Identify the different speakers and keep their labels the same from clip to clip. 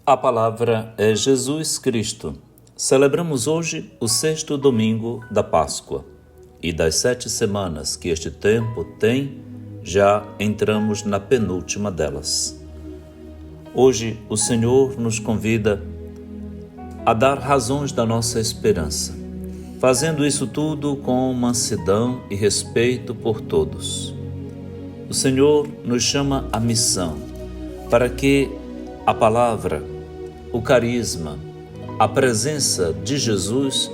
Speaker 1: A palavra é Jesus Cristo. Celebramos hoje o sexto domingo da Páscoa. E das 7 semanas que este tempo tem, já entramos na penúltima delas. Hoje o Senhor nos convida a dar razões da nossa esperança, fazendo isso tudo com mansidão e respeito por todos. O Senhor nos chama à missão, para que a palavra, o carisma, a presença de Jesus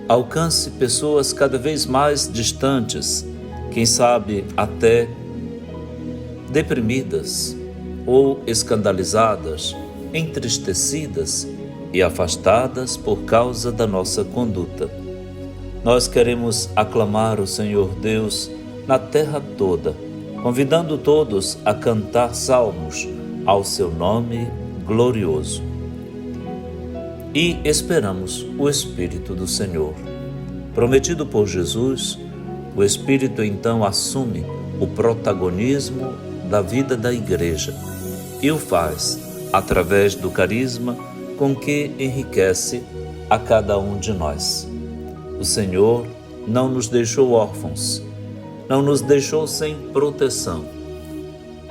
Speaker 1: alcance pessoas cada vez mais distantes, quem sabe até deprimidas ou escandalizadas, entristecidas e afastadas por causa da nossa conduta. Nós queremos aclamar o Senhor Deus na terra toda, convidando todos a cantar salmos ao seu nome glorioso. E esperamos o Espírito do Senhor. Prometido por Jesus, o Espírito então assume o protagonismo da vida da Igreja e o faz através do carisma com que enriquece a cada um de nós. O Senhor não nos deixou órfãos, não nos deixou sem proteção.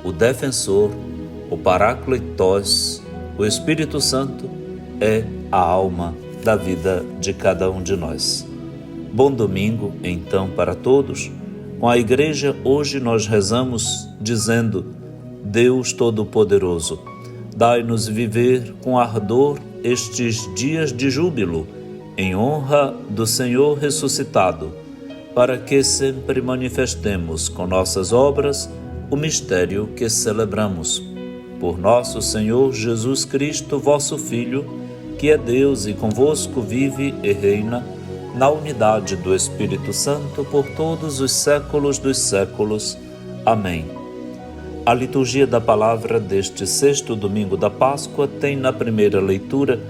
Speaker 1: O defensor, o Paráclitos, o Espírito Santo, é a alma da vida de cada um de nós. Bom domingo, então, para todos. Com a Igreja, hoje nós rezamos dizendo: Deus Todo-Poderoso, dai-nos viver com ardor estes dias de júbilo, em honra do Senhor ressuscitado, para que sempre manifestemos com nossas obras o mistério que celebramos. Por nosso Senhor Jesus Cristo, vosso Filho, que é Deus e convosco vive e reina, na unidade do Espírito Santo, por todos os séculos dos séculos. Amém. A liturgia da palavra deste sexto domingo da Páscoa tem na primeira leitura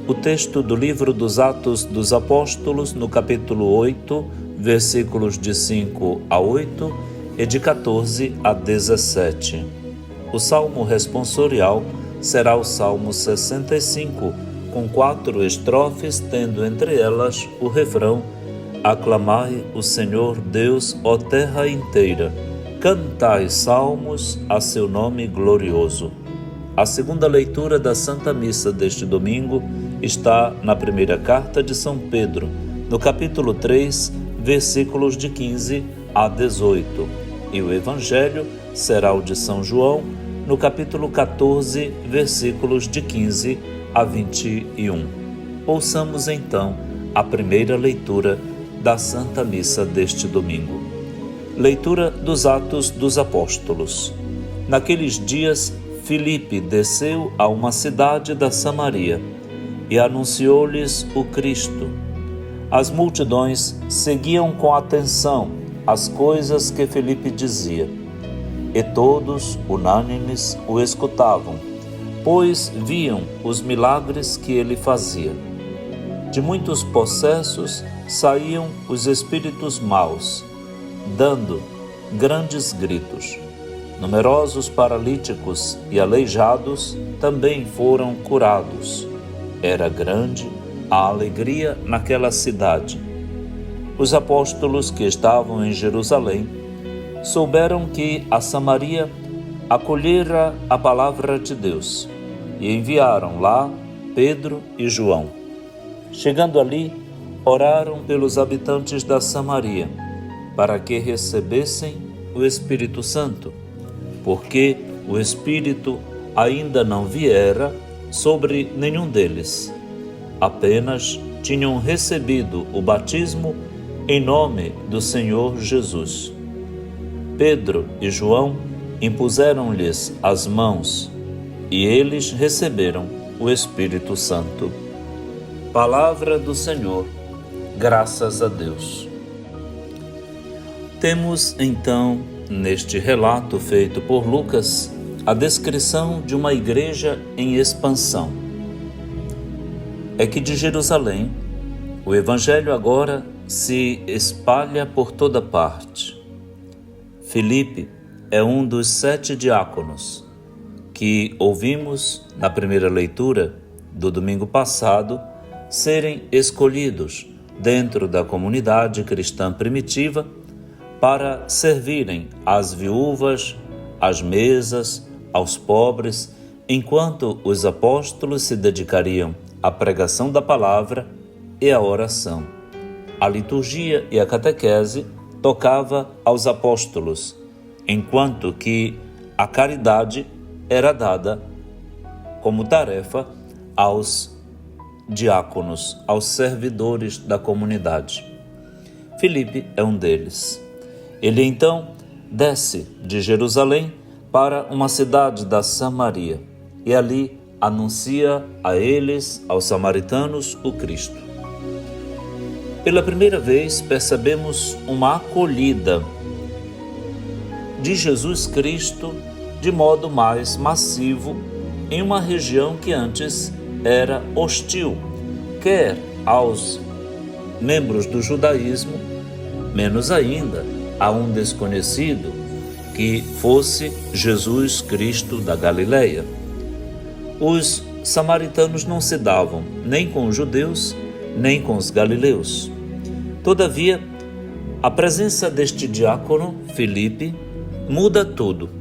Speaker 1: o texto do livro dos Atos dos Apóstolos, no capítulo 8, versículos de 5 a 8 e de 14 a 17. O salmo responsorial será o Salmo 65, com 4 estrofes, tendo entre elas o refrão: Aclamai o Senhor Deus, ó terra inteira, cantai salmos a seu nome glorioso. A segunda leitura da Santa Missa deste domingo está na primeira carta de São Pedro, no capítulo 3, versículos de 15 a 18, e o Evangelho será o de São João, no capítulo 14, versículos de 15 a 21. Ouçamos então a primeira leitura da Santa Missa deste domingo. Leitura dos Atos dos Apóstolos. Naqueles dias, Filipe desceu a uma cidade da Samaria e anunciou-lhes o Cristo. As multidões seguiam com atenção as coisas que Filipe dizia, e todos, unânimes, o escutavam, pois viam os milagres que ele fazia. De muitos possessos saíam os espíritos maus, dando grandes gritos. Numerosos paralíticos e aleijados também foram curados. Era grande a alegria naquela cidade. Os apóstolos que estavam em Jerusalém souberam que a Samaria acolhera a palavra de Deus e enviaram lá Pedro e João. Chegando ali, oraram pelos habitantes da Samaria para que recebessem o Espírito Santo, porque o Espírito ainda não viera sobre nenhum deles. Apenas tinham recebido o batismo em nome do Senhor Jesus. Pedro e João impuseram-lhes as mãos e eles receberam o Espírito Santo. Palavra do Senhor, graças a Deus. Temos então, neste relato feito por Lucas, a descrição de uma igreja em expansão. É que de Jerusalém, o Evangelho agora se espalha por toda parte. Filipe é um dos 7 diáconos que ouvimos na primeira leitura do domingo passado serem escolhidos dentro da comunidade cristã primitiva para servirem às viúvas, às mesas, aos pobres, enquanto os apóstolos se dedicariam à pregação da palavra e à oração. A liturgia e a catequese tocava aos apóstolos, enquanto que a caridade era dada como tarefa aos diáconos, aos servidores da comunidade. Filipe é um deles. Ele então desce de Jerusalém para uma cidade da Samaria e ali anuncia a eles, aos samaritanos, o Cristo. Pela primeira vez percebemos uma acolhida de Jesus Cristo de modo mais massivo em uma região que antes era hostil, quer aos membros do judaísmo, menos ainda a um desconhecido que fosse Jesus Cristo da Galileia. Os samaritanos não se davam nem com os judeus, nem com os galileus. Todavia, a presença deste diácono, Filipe, muda tudo,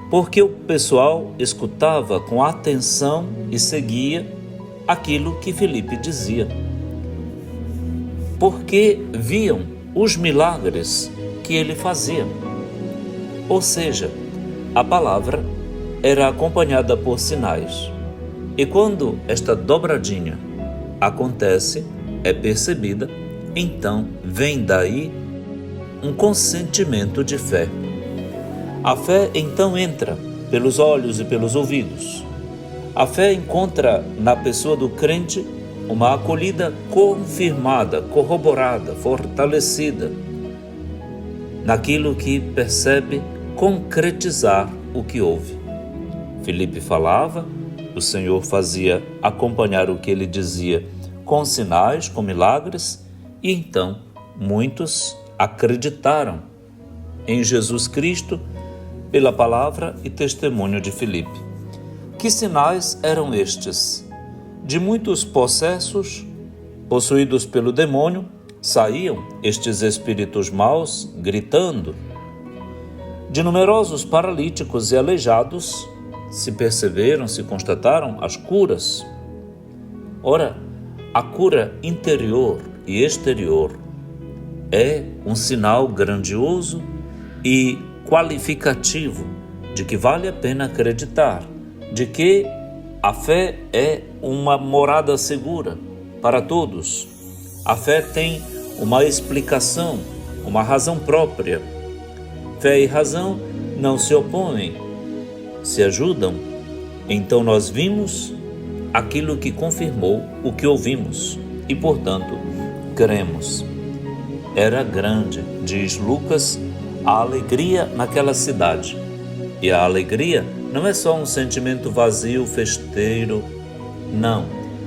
Speaker 1: porque o pessoal escutava com atenção e seguia aquilo que Filipe dizia, porque viam os milagres que ele fazia. Ou seja, a palavra era acompanhada por sinais. E quando esta dobradinha acontece, é percebida, então vem daí um consentimento de fé. A fé então entra pelos olhos e pelos ouvidos. A fé encontra na pessoa do crente uma acolhida confirmada, corroborada, fortalecida naquilo que percebe concretizar o que ouve. Filipe falava, o Senhor fazia acompanhar o que ele dizia com sinais, com milagres, e então muitos acreditaram em Jesus Cristo pela palavra e testemunho de Filipe. Que sinais eram estes? De muitos possessos, possuídos pelo demônio, saíam estes espíritos maus gritando. De numerosos paralíticos e aleijados, se perceberam, se constataram as curas. Ora, a cura interior e exterior é um sinal grandioso e qualificativo de que vale a pena acreditar, de que a fé é uma morada segura para todos. A fé tem uma explicação, uma razão própria. Fé e razão não se opõem, se ajudam. Então nós vimos aquilo que confirmou o que ouvimos e, portanto, cremos. Era grande, diz Lucas, a alegria naquela cidade. E a alegria não é só um sentimento vazio, festeiro, não.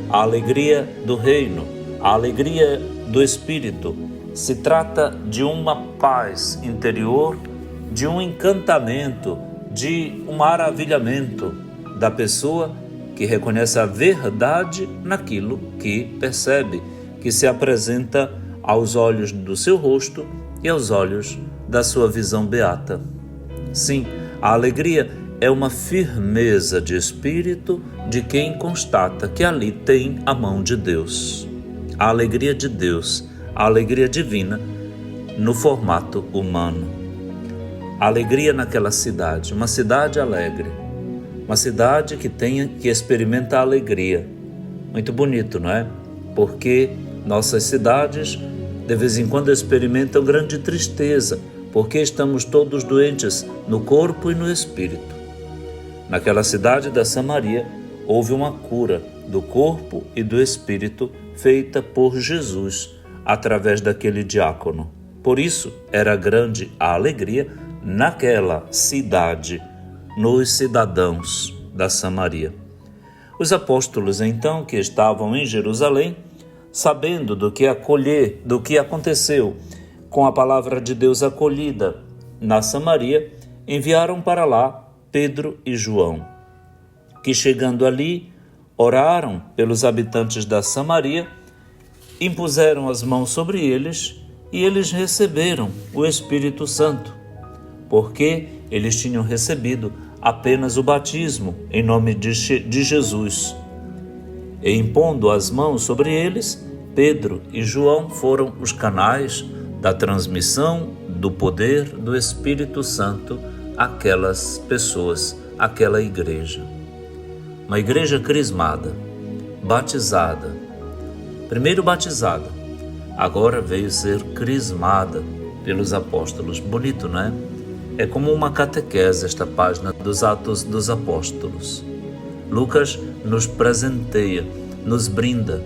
Speaker 1: A alegria do reino, a alegria do Espírito, se trata de uma paz interior, de um encantamento, de um maravilhamento da pessoa que reconhece a verdade naquilo que percebe, que se apresenta aos olhos do seu rosto e aos olhos da sua visão beata. Sim, a alegria é uma firmeza de espírito de quem constata que ali tem a mão de Deus. A alegria de Deus, a alegria divina no formato humano. A alegria naquela cidade, uma cidade alegre, uma cidade que experimenta a alegria. Muito bonito, não é? Porque nossas cidades de vez em quando experimentam grande tristeza, porque estamos todos doentes no corpo e no espírito. Naquela cidade da Samaria houve uma cura do corpo e do espírito feita por Jesus através daquele diácono. Por isso era grande a alegria naquela cidade, nos cidadãos da Samaria. Os apóstolos então que estavam em Jerusalém, sabendo do que aconteceu com a palavra de Deus acolhida na Samaria, enviaram para lá Pedro e João, que chegando ali, oraram pelos habitantes da Samaria, impuseram as mãos sobre eles e eles receberam o Espírito Santo, porque eles tinham recebido apenas o batismo em nome de Jesus. E impondo as mãos sobre eles, Pedro e João foram os canais da transmissão do poder do Espírito Santo àquelas pessoas, àquela igreja. Uma igreja crismada, batizada, primeiro batizada, agora veio ser crismada pelos apóstolos. Bonito, não é? É como uma catequese esta página dos Atos dos Apóstolos. Lucas nos presenteia, nos brinda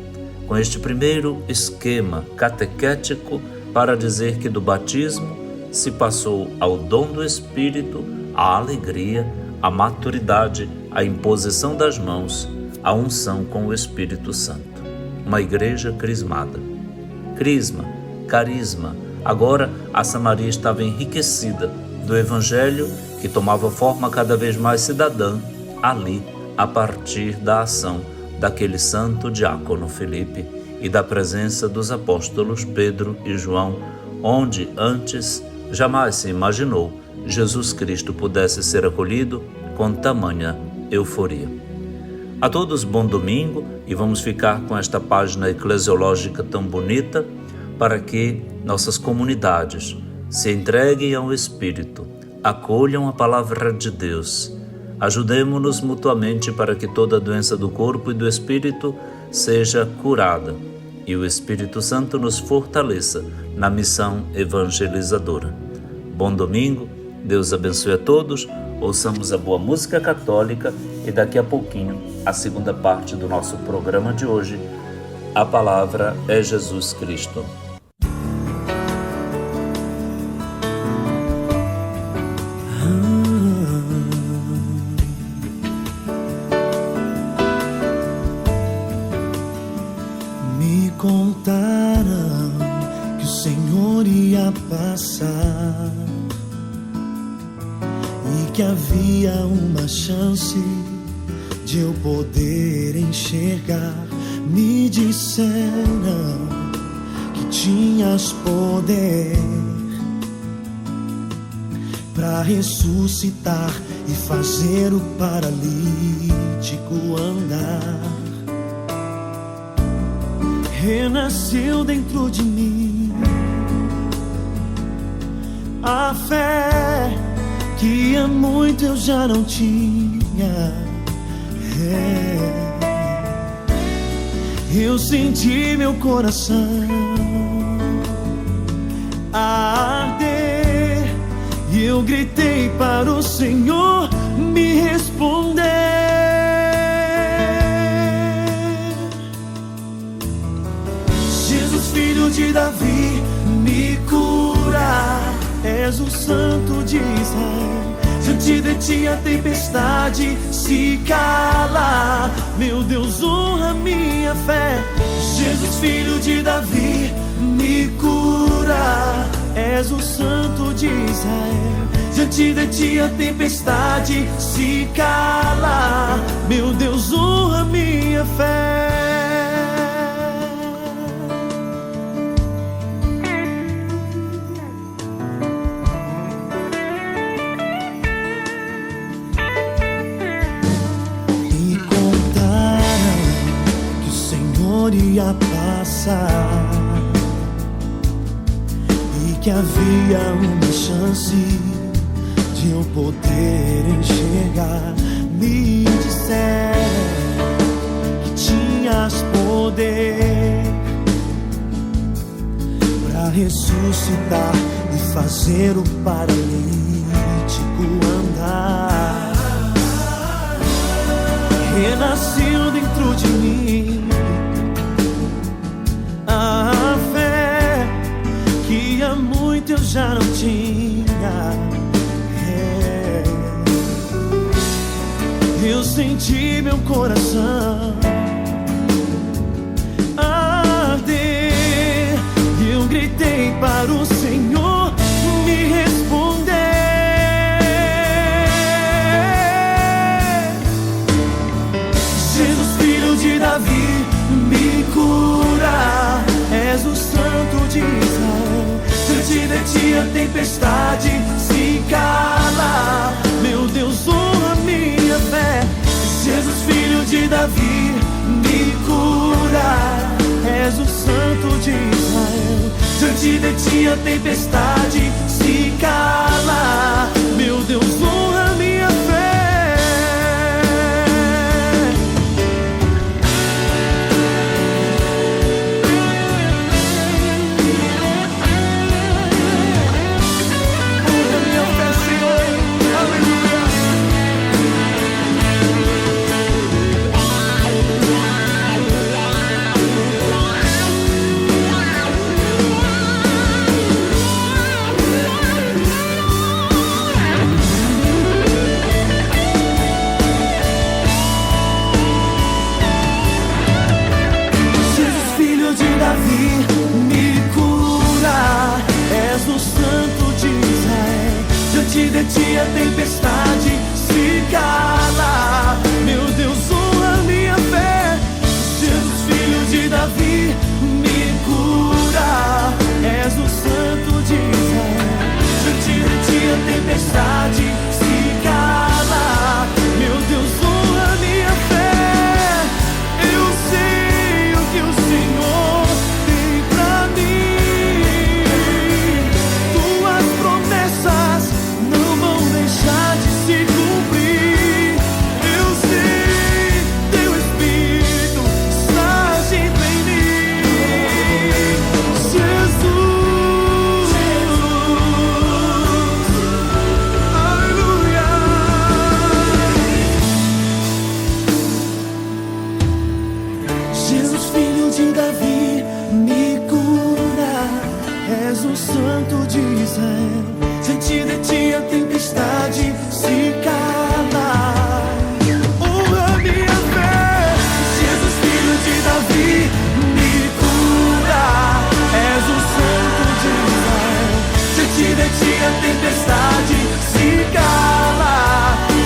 Speaker 1: com este primeiro esquema catequético para dizer que do batismo se passou ao dom do Espírito, à alegria, à maturidade, à imposição das mãos, à unção com o Espírito Santo. Uma igreja crismada. Crisma, carisma. Agora a Samaria estava enriquecida do Evangelho que tomava forma cada vez mais cidadã ali, a partir da ação daquele santo diácono Filipe e da presença dos apóstolos Pedro e João, onde antes jamais se imaginou Jesus Cristo pudesse ser acolhido com tamanha euforia. A todos bom domingo, e vamos ficar com esta página eclesiológica tão bonita para que nossas comunidades se entreguem ao Espírito, acolham a palavra de Deus. Ajudemo-nos mutuamente para que toda doença do corpo e do espírito seja curada e o Espírito Santo nos fortaleça na missão evangelizadora. Bom domingo, Deus abençoe a todos, ouçamos a boa música católica e daqui a pouquinho a segunda parte do nosso programa de hoje. A palavra é Jesus Cristo.
Speaker 2: Me contaram que o Senhor ia passar e que havia uma chance de eu poder enxergar. Me disseram que tinhas poder para ressuscitar e fazer o paralítico andar. Renasceu dentro de mim a fé que há muito eu já não tinha. Eu senti meu coração arder e eu gritei para o Senhor me responder. Jesus, filho de Davi, me cura. És o Santo de Israel. Diante de ti a tempestade se cala. Meu Deus, honra minha fé. Jesus, filho de Davi, me cura. És o Santo de Israel. Diante de ti a tempestade se cala. Meu Deus, honra minha fé. Ia passar e que havia uma chance de eu poder enxergar. Me disseram que tinhas poder para ressuscitar e fazer o paralítico andar. Renasceu dentro de mim a fé que há muito eu já não tinha. Eu senti meu coração arder e eu gritei para o Senhor me responder. ti a tempestade se cala. Meu Deus, honra minha fé. Jesus, filho de Davi, me cura. És o Santo de Israel. Diante de ti a tempestade se cala. Meu Deus, honra minha fé. De ti a tempestade se cala. Meu Deus, honra minha fé. Jesus, filho de Davi, me cura. És o Santo de Israel. De ti a tempestade se cala. Meu Deus, honra minha fé. Eu sei o que o Senhor tem pra mim. Tuas promessas não vão deixar de se cumprir. Eu sei, teu Espírito está agindo em mim. Jesus, aleluia. Jesus, filho de Davi, me cura. És o Santo de Israel. Diante de ti a tempestade se cala. Honra minha fé. Jesus, filho de Davi, me cura. És o Santo de Israel. Diante de ti a tempestade se cala.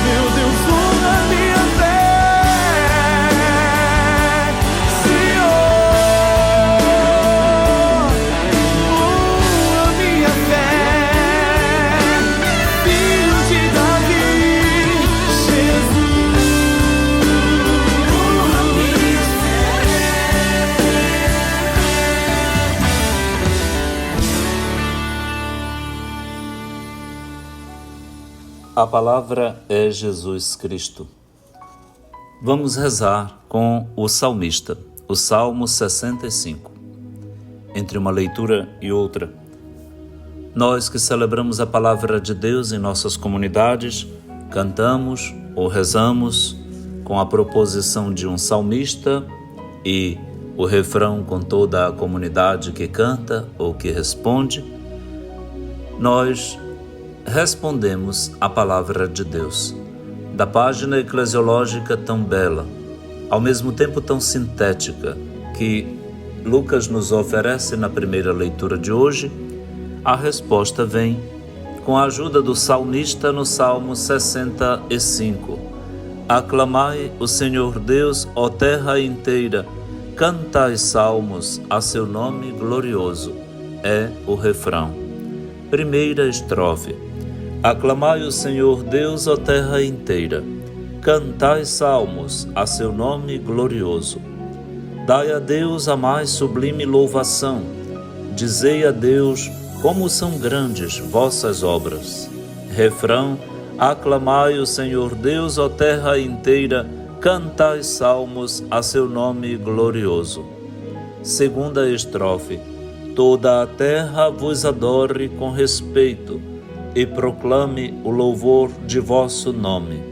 Speaker 2: Meu Deus, honra minha fé.
Speaker 1: A palavra é Jesus Cristo. Vamos rezar com o salmista, o Salmo 65. Entre uma leitura e outra, nós que celebramos a palavra de Deus em nossas comunidades, cantamos ou rezamos com a proposição de um salmista e o refrão com toda a comunidade que canta ou que responde. Nós respondemos a palavra de Deus, da página eclesiológica tão bela, ao mesmo tempo tão sintética, que Lucas nos oferece na primeira leitura de hoje. A resposta vem com a ajuda do salmista no Salmo 65. Aclamai o Senhor Deus, ó terra inteira, cantai salmos a seu nome glorioso. É o refrão. Primeira estrofe. Aclamai o Senhor Deus, ó terra inteira, cantai salmos a seu nome glorioso. Dai a Deus a mais sublime louvação, dizei a Deus como são grandes vossas obras. Refrão. Aclamai o Senhor Deus, ó terra inteira, cantai salmos a seu nome glorioso. Segunda estrofe. Toda a terra vos adore com respeito e proclame o louvor de vosso nome.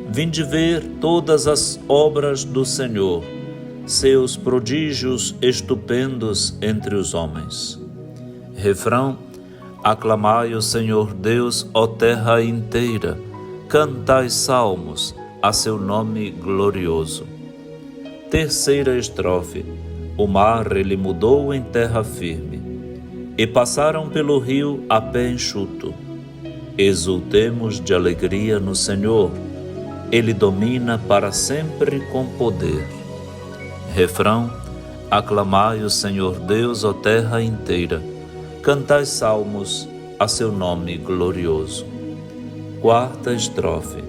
Speaker 1: Vinde ver todas as obras do Senhor, seus prodígios estupendos entre os homens. Refrão. Aclamai o Senhor Deus, ó terra inteira, cantai salmos a seu nome glorioso. Terceira estrofe. O mar ele mudou em terra firme, e passaram pelo rio a pé enxuto. Exultemos de alegria no Senhor, Ele domina para sempre com poder. Refrão. Aclamai o Senhor Deus, ó terra inteira, cantai salmos a seu nome glorioso. Quarta estrofe.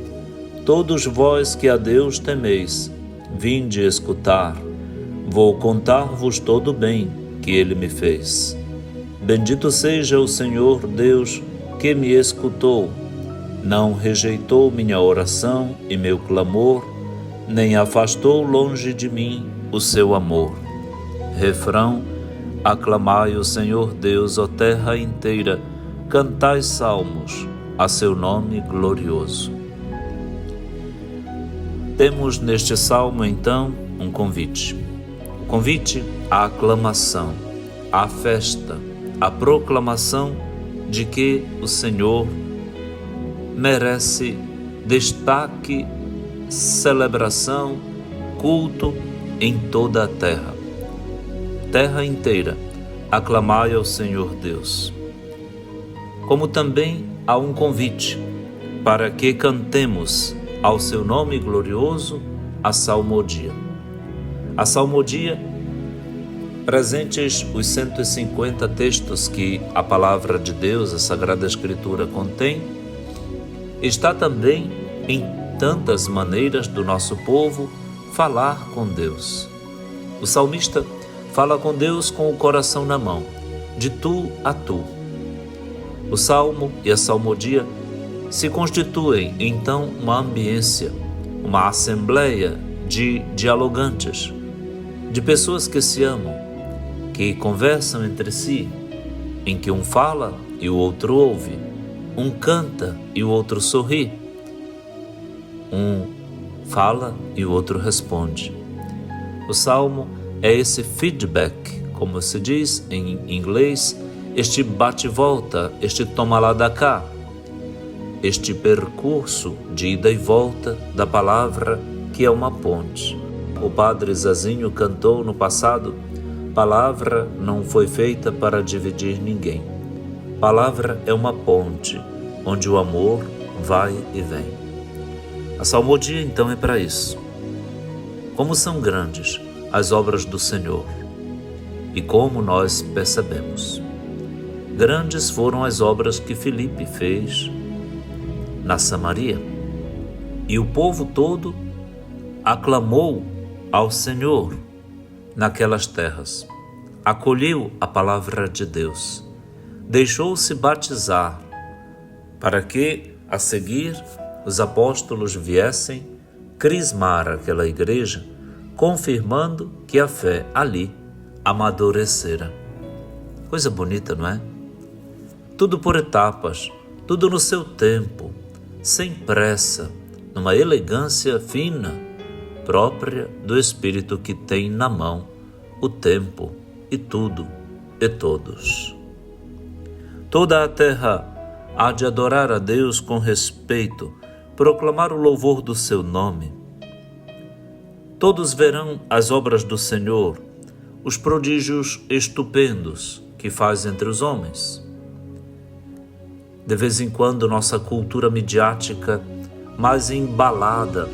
Speaker 1: Todos vós que a Deus temeis, vinde escutar, vou contar-vos todo o bem que Ele me fez. Bendito seja o Senhor Deus que me escutou, não rejeitou minha oração e meu clamor, nem afastou longe de mim o seu amor. Refrão: aclamai o Senhor Deus, ó terra inteira, cantai salmos a seu nome glorioso. Temos neste salmo, então, um convite. O convite à aclamação, à festa, à proclamação de que o Senhor merece destaque, celebração, culto em toda a terra. Terra inteira, aclamai ao Senhor Deus. Como também há um convite para que cantemos ao seu nome glorioso a salmodia. A salmodia, presentes os 150 textos que a palavra de Deus, a Sagrada Escritura, contém, está também em tantas maneiras do nosso povo falar com Deus. O salmista fala com Deus com o coração na mão, de tu a tu. O salmo e a salmodia se constituem, então, uma ambiência, uma assembleia de dialogantes, de pessoas que se amam, que conversam entre si, em que um fala e o outro ouve, um canta e o outro sorri, um fala e o outro responde. O salmo é esse feedback, como se diz em inglês, este bate-volta, este toma lá da cá, este percurso de ida e volta da palavra que é uma ponte. O padre Zazinho cantou no passado: palavra não foi feita para dividir ninguém. Palavra é uma ponte, onde o amor vai e vem. A salmodia então é para isso. Como são grandes as obras do Senhor e como nós percebemos. Grandes foram as obras que Filipe fez na Samaria, e o povo todo aclamou ao Senhor naquelas terras, acolheu a palavra de Deus, deixou-se batizar, para que, a seguir, os apóstolos viessem crismar aquela igreja, confirmando que a fé ali amadurecera. Coisa bonita, não é? Tudo por etapas, tudo no seu tempo, sem pressa, numa elegância fina, própria do Espírito que tem na mão o tempo e tudo e todos. Toda a terra há de adorar a Deus com respeito, proclamar o louvor do seu nome. Todos verão as obras do Senhor, os prodígios estupendos que faz entre os homens. De vez em quando, nossa cultura midiática, mais embalada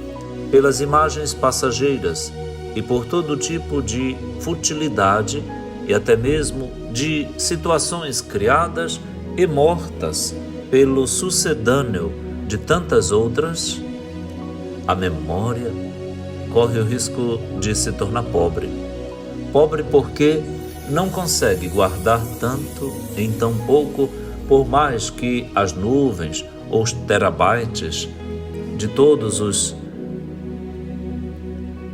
Speaker 1: pelas imagens passageiras e por todo tipo de futilidade e até mesmo de situações criadas e mortas pelo sucedâneo de tantas outras, a memória corre o risco de se tornar pobre. Pobre porque não consegue guardar tanto em tão pouco, por mais que as nuvens ou os terabytes de todos os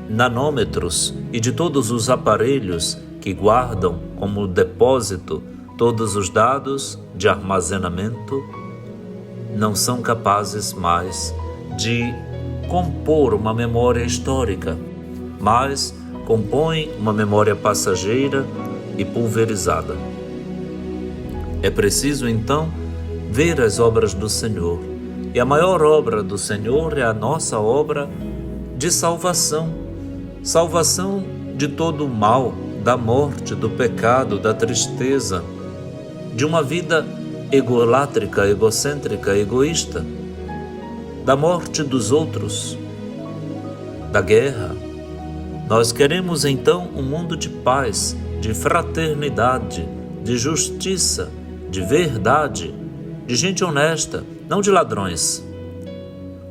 Speaker 1: nanômetros e de todos os aparelhos que guardam como depósito todos os dados de armazenamento não são capazes mais de compor uma memória histórica, mas compõem uma memória passageira e pulverizada. É preciso, então, ver as obras do Senhor. E a maior obra do Senhor é a nossa obra de salvação. Salvação de todo o mal, da morte, do pecado, da tristeza, de uma vida egolátrica, egocêntrica, egoísta, da morte dos outros, da guerra. Nós queremos, então, um mundo de paz, de fraternidade, de justiça, de verdade, de gente honesta, não de ladrões.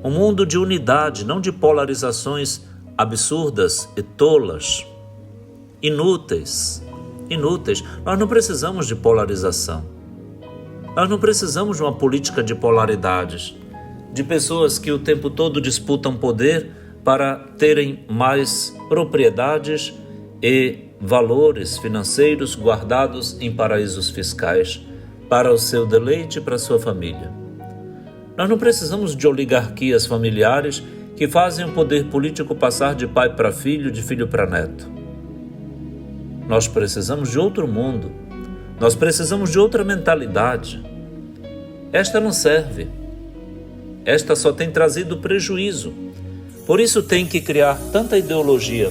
Speaker 1: Um mundo de unidade, não de polarizações absurdas e tolas, inúteis. Nós não precisamos de polarização. Nós não precisamos de uma política de polaridades, de pessoas que o tempo todo disputam poder para terem mais propriedades e valores financeiros guardados em paraísos fiscais para o seu deleite e para a sua família. Nós não precisamos de oligarquias familiares que fazem o poder político passar de pai para filho, de filho para neto. Nós precisamos de outro mundo. Nós precisamos de outra mentalidade. Esta não serve. Esta só tem trazido prejuízo. Por isso tem que criar tanta ideologia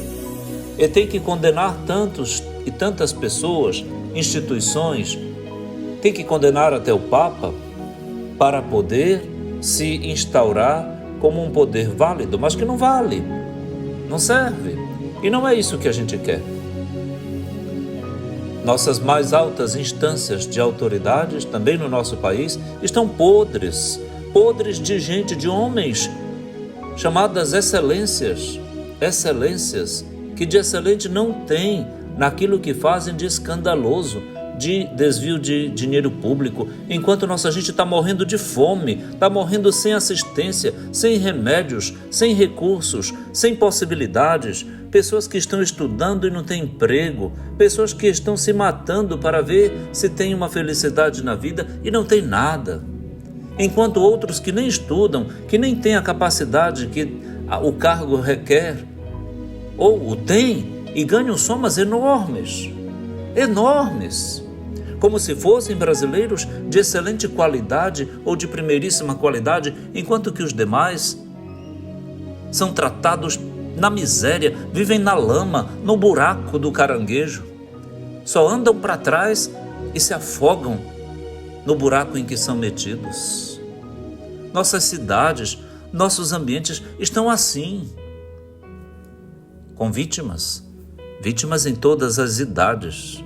Speaker 1: e tem que condenar tantos e tantas pessoas, instituições, tem que condenar até o Papa para poder se instaurar como um poder válido, mas que não vale, não serve. E não é isso que a gente quer. Nossas mais altas instâncias de autoridades, também no nosso país, estão podres de gente, de homens, chamadas excelências, que de excelente não tem naquilo que fazem de escandaloso, de desvio de dinheiro público, enquanto nossa gente está morrendo de fome, está morrendo sem assistência, sem remédios, sem recursos, sem possibilidades, pessoas que estão estudando e não têm emprego, pessoas que estão se matando para ver se tem uma felicidade na vida e não tem nada. Enquanto outros que nem estudam, que nem têm a capacidade que o cargo requer, ou o têm e ganham somas enormes, como se fossem brasileiros de excelente qualidade ou de primeiríssima qualidade, enquanto que os demais são tratados na miséria, vivem na lama, no buraco do caranguejo, só andam para trás e se afogam no buraco em que são metidos. Nossas cidades, nossos ambientes estão assim, com vítimas em todas as idades.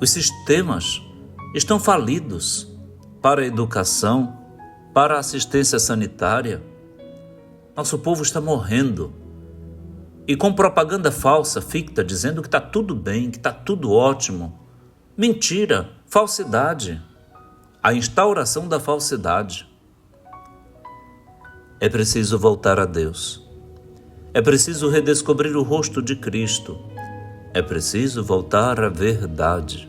Speaker 1: Os sistemas estão falidos para a educação, para a assistência sanitária. Nosso povo está morrendo. E com propaganda falsa, ficta, dizendo que está tudo bem, que está tudo ótimo. Mentira, falsidade. A instauração da falsidade. É preciso voltar a Deus. É preciso redescobrir o rosto de Cristo. É preciso voltar à verdade.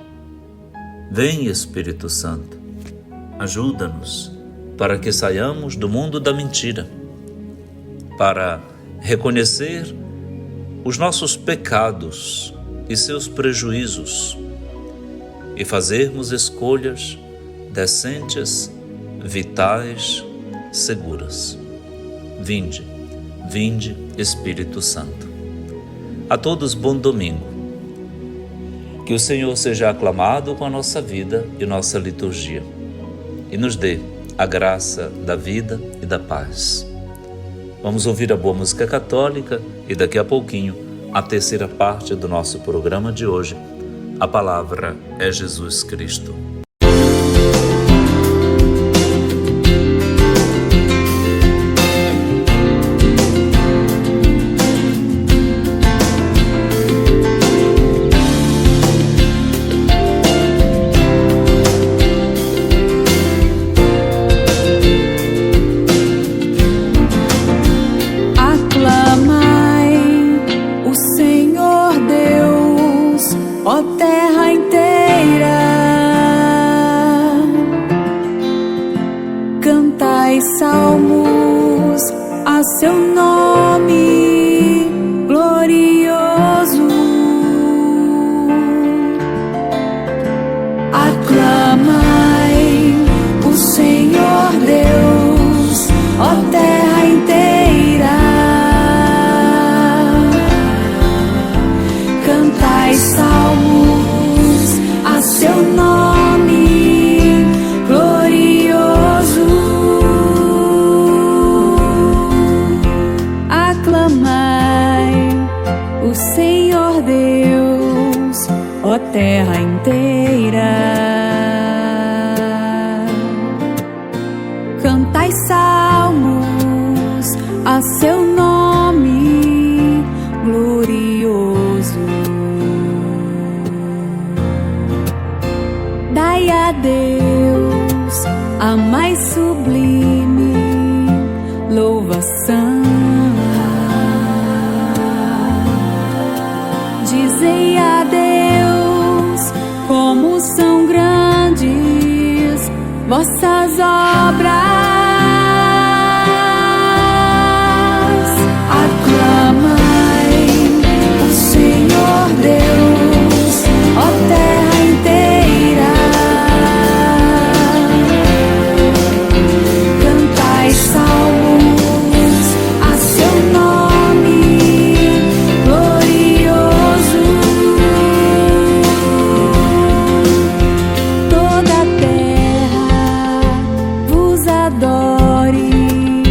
Speaker 1: Vem, Espírito Santo, ajuda-nos para que saiamos do mundo da mentira, para reconhecer os nossos pecados e seus prejuízos e fazermos escolhas decentes, vitais, seguras. Vinde, Espírito Santo. A todos, bom domingo. Que o Senhor seja aclamado com a nossa vida e nossa liturgia e nos dê a graça da vida e da paz. Vamos ouvir a boa música católica e daqui a pouquinho a terceira parte do nosso programa de hoje. A palavra é Jesus Cristo.
Speaker 3: Ó terra inteira, ó terra inteira. Cantai salmos a seu nome glorioso. Dai a Deus a mais sublime louvação. Dizei a Deus como são grandes vossas obras. Aclamai o Senhor Deus, ó terra inteira. Cantai salmos a seu nome glorioso. Toda a terra vos adore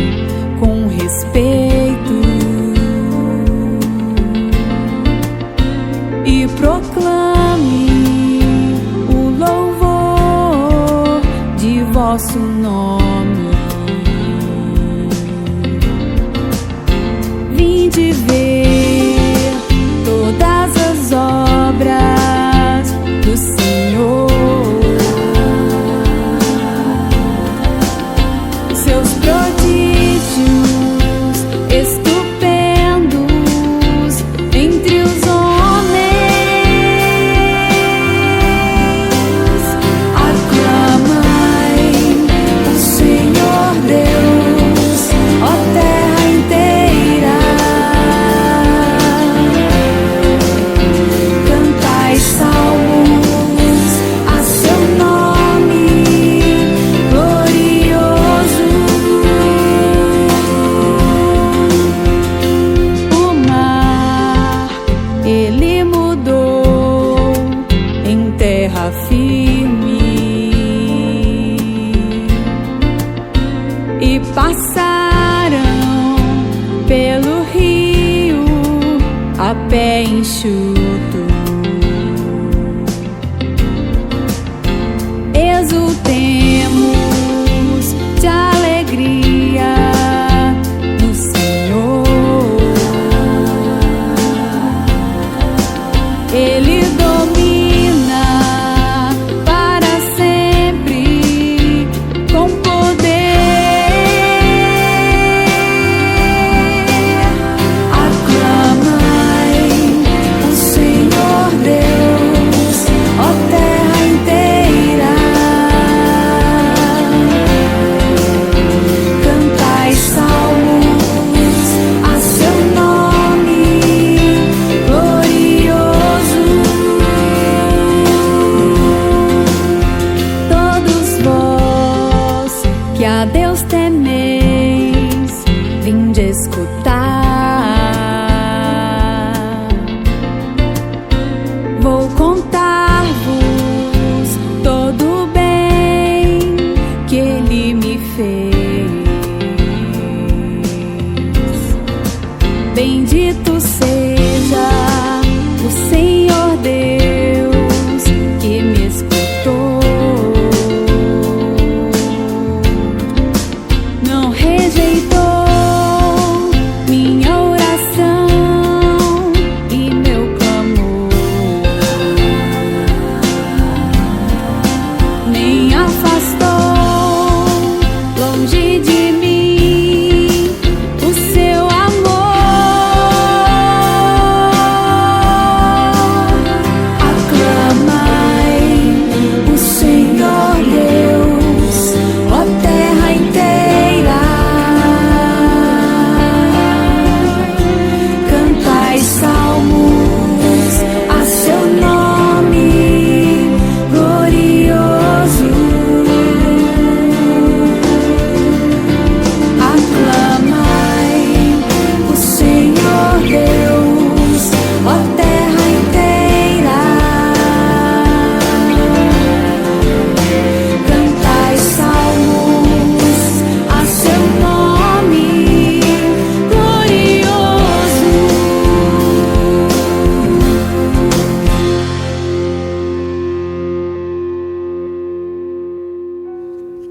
Speaker 3: com respeito e proclame o louvor de vosso nome. Vinde ver todas as obras do Senhor, seus prodígios estupendos entre os homens. Aclamai o Senhor Deus, ó terra inteira. Cantai salmos a seu nome glorioso. O mar ele mudou em terra firme e passaram pelo rio a pé enxuto. Exultemos de alegria no Senhor. Ele domina para sempre com poder. Aclamai o Senhor Deus, ó terra inteira. Cantai salmos a seu nome glorioso. Todos vós que a Deus temeis, vinde escutar. Vou contar-vos todo o bem que Ele me fez. Bendito seja o Senhor Deus que me escutou. Não rejeitou minha oração e meu clamor, nem afastou longe de mim o seu amor.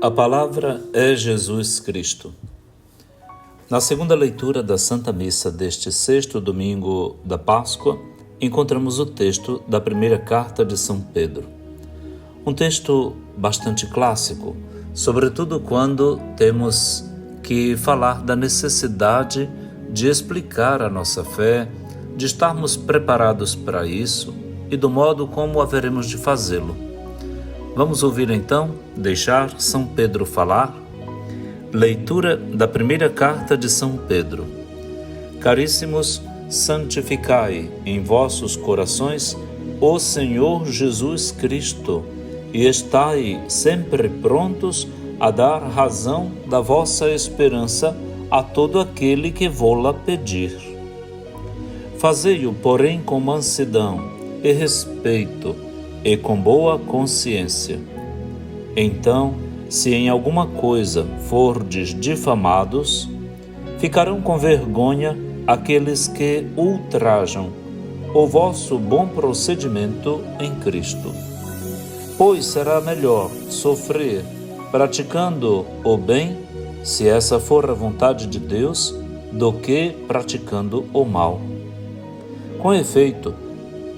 Speaker 1: A palavra é Jesus Cristo. Na segunda leitura da Santa Missa deste sexto domingo da Páscoa, encontramos o texto da primeira carta de São Pedro. Um texto bastante clássico, sobretudo quando temos que falar da necessidade de explicar a nossa fé, de estarmos preparados para isso e do modo como haveremos de fazê-lo. Vamos ouvir então, deixar São Pedro falar? Leitura da primeira carta de São Pedro. Caríssimos, santificai em vossos corações o Senhor Jesus Cristo e estai sempre prontos a dar razão da vossa esperança a todo aquele que vô-la pedir. Fazei-o, porém, com mansidão e respeito e com boa consciência. Então, se em alguma coisa fordes difamados, ficarão com vergonha aqueles que ultrajam o vosso bom procedimento em Cristo. Pois será melhor sofrer praticando o bem, se essa for a vontade de Deus, do que praticando o mal. Com efeito,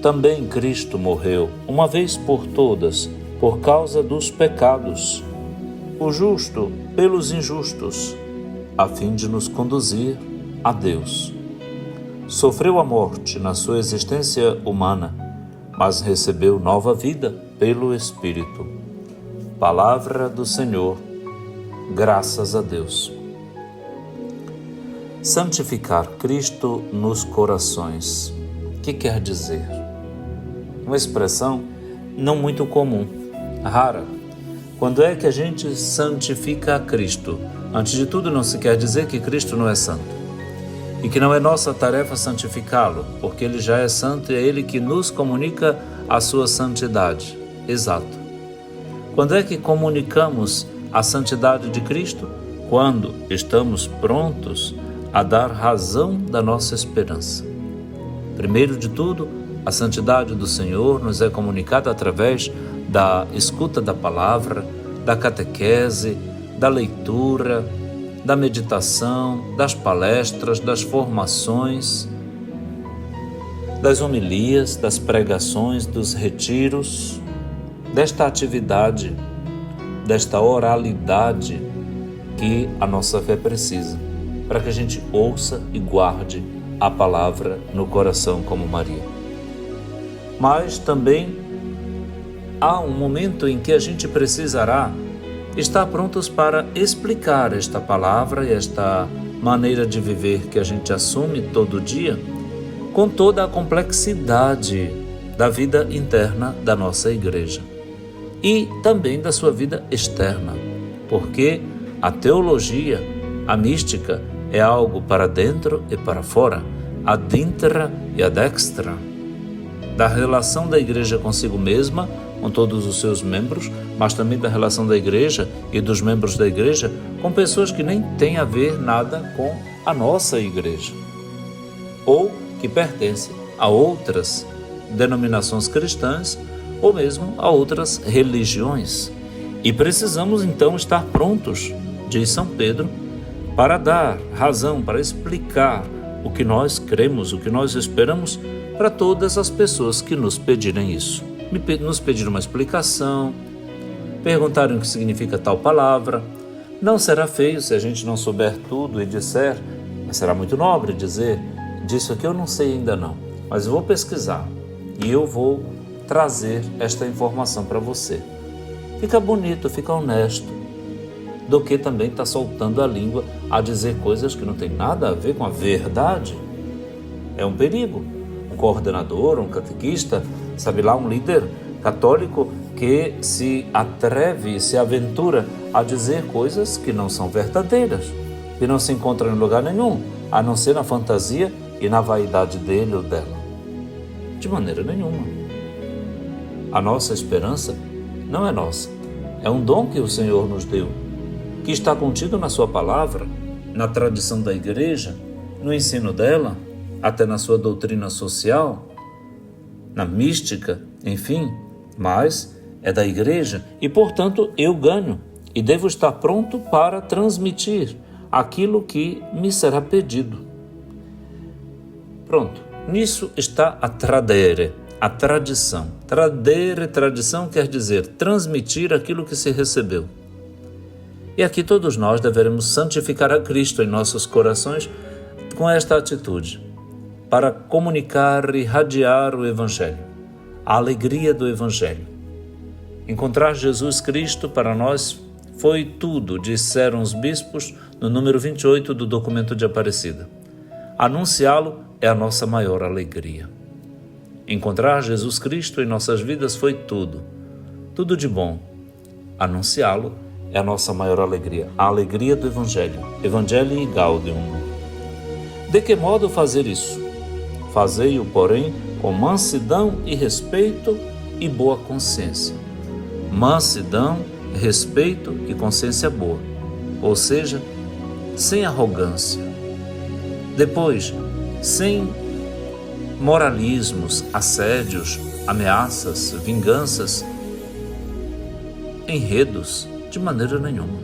Speaker 1: também Cristo morreu, uma vez por todas, por causa dos pecados, o justo pelos injustos, a fim de nos conduzir a Deus. Sofreu a morte na sua existência humana, mas recebeu nova vida pelo Espírito. Palavra do Senhor, graças a Deus. Santificar Cristo nos corações. O que quer dizer? Uma expressão não muito comum, rara. Quando é que a gente santifica a Cristo? Antes de tudo, não se quer dizer que Cristo não é santo e que não é nossa tarefa santificá-lo, porque Ele já é santo e é Ele que nos comunica a sua santidade. Exato. Quando é que comunicamos a santidade de Cristo? Quando estamos prontos a dar razão da nossa esperança. Primeiro de tudo, a santidade do Senhor nos é comunicada através da escuta da palavra, da catequese, da leitura, da meditação, das palestras, das formações, das homilias, das pregações, dos retiros, desta atividade, desta oralidade que a nossa fé precisa, para que a gente ouça e guarde a palavra no coração como Maria. Mas também há um momento em que a gente precisará estar prontos para explicar esta palavra e esta maneira de viver que a gente assume todo dia, com toda a complexidade da vida interna da nossa igreja e também da sua vida externa, porque a teologia, a mística, é algo para dentro e para fora, ad intra e ad extra, da relação da igreja consigo mesma, com todos os seus membros, mas também da relação da igreja e dos membros da igreja com pessoas que nem têm a ver nada com a nossa igreja, ou que pertencem a outras denominações cristãs, ou mesmo a outras religiões. E precisamos então estar prontos, diz São Pedro, para dar razão, para explicar o que nós cremos, o que nós esperamos para todas as pessoas que nos pedirem isso. Nos pedir uma explicação, perguntarem o que significa tal palavra. Não será feio se a gente não souber tudo e disser, mas será muito nobre dizer, disso aqui eu não sei ainda não, mas eu vou pesquisar e eu vou trazer esta informação para você. Fica bonito, fica honesto, do que também está soltando a língua a dizer coisas que não tem nada a ver com a verdade. É um perigo. Um coordenador, um catequista, sabe lá, um líder católico que se atreve, se aventura a dizer coisas que não são verdadeiras, que não se encontram em lugar nenhum, a não ser na fantasia e na vaidade dele ou dela. De maneira nenhuma. A nossa esperança não é nossa, é um dom que o Senhor nos deu, que está contido na sua palavra, na tradição da igreja, no ensino dela, até na sua doutrina social, na mística, enfim, mas é da igreja e, portanto, eu ganho e devo estar pronto para transmitir aquilo que me será pedido. Pronto, nisso está a tradere, a tradição. Tradere, tradição quer dizer transmitir aquilo que se recebeu. E aqui todos nós deveremos santificar a Cristo em nossos corações com esta atitude, para comunicar e irradiar o Evangelho, a alegria do Evangelho. Encontrar Jesus Cristo para nós foi tudo, disseram os bispos no número 28 do documento de Aparecida. Anunciá-lo é a nossa maior alegria. Encontrar Jesus Cristo em nossas vidas foi tudo, tudo de bom. Anunciá-lo é a nossa maior alegria, a alegria do Evangelho, Evangelii Gaudium. De que modo fazer isso? Fazei-o, porém, com mansidão e respeito e boa consciência. Mansidão, respeito e consciência boa, ou seja, sem arrogância. Depois, sem moralismos, assédios, ameaças, vinganças, enredos, de maneira nenhuma.